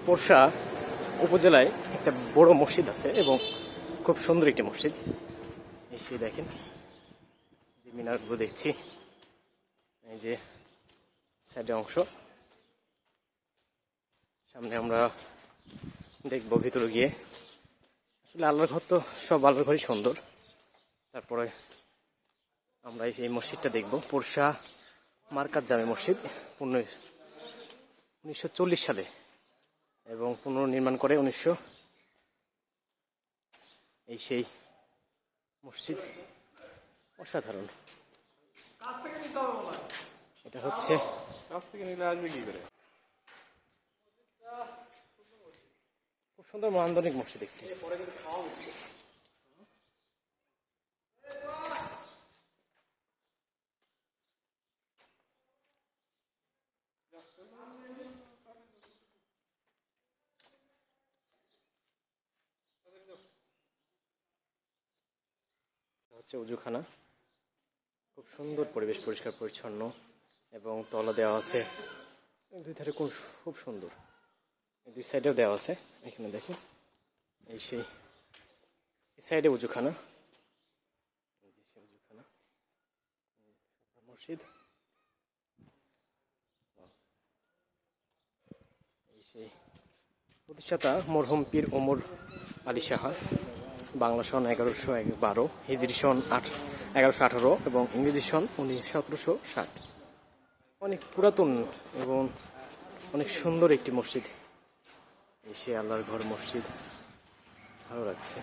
পোরশা উপজেলায় একটা বড় মসজিদ আছে এবং খুব সুন্দর একটি মসজিদ। এসে দেখেন যে মিনারগুলো দেখছি, এই যে সাইডে অংশ, সামনে আমরা দেখব ভিতরে গিয়ে। আসলে আল্লাহর ঘর তো সব আল্লাহর ঘরই সুন্দর। তারপরে আমরা এই মসজিদটা দেখব, পোরশা মার্কাজ জামে মসজিদ, 1940 সালে এবং পুনর্নির্মাণ করে 1900। এই সেই মসজিদ, অসাধারণ। এটা হচ্ছে খুব সুন্দর নান্দনিক মসজিদ একটি। হচ্ছে উজুখানা, খুব সুন্দর পরিবেশ, পরিষ্কার পরিচ্ছন্ন এবং তলা দেওয়া আছে দুই ধারে, খুব সুন্দর। দুই সাইডেও দেওয়া আছে, এখানে দেখেন এই সেই সাইডে উজুখানা, উজুখানা মসজিদ। এই সেই প্রতিষ্ঠাতা মরহুম পীর ওমর আলী সাহা, বাংলা সন 1112, হিজরি সন 1118 এবং ইংরেজি সন 1760। অনেক পুরাতন এবং অনেক সুন্দর একটি মসজিদ। এসে আল্লাহর ঘর মসজিদ, ভালো লাগছে।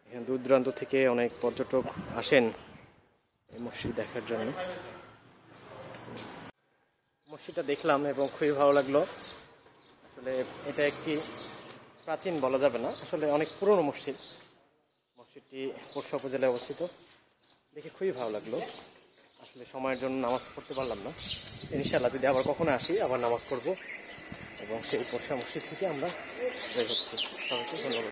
এখানে দূর দূরান্ত থেকে অনেক পর্যটক আসেন এই মসজিদ দেখার জন্য। মসজিদটা দেখলাম এবং খুবই ভালো লাগলো। আসলে এটা একটি প্রাচীন বলা যাবে না, আসলে অনেক পুরনো মসজিদ। মসজিদটি পোরশা উপজেলায় অবস্থিত, দেখে খুবই ভালো লাগলো। আসলে সময়ের জন্য নামাজ পড়তে পারলাম না। ইনশাআল্লাহ যদি আবার কখনো আসি আবার নামাজ পড়বো এবং সেই পোরশা মসজিদ থেকে আমরা বের হচ্ছি। সবাইকে ধন্যবাদ।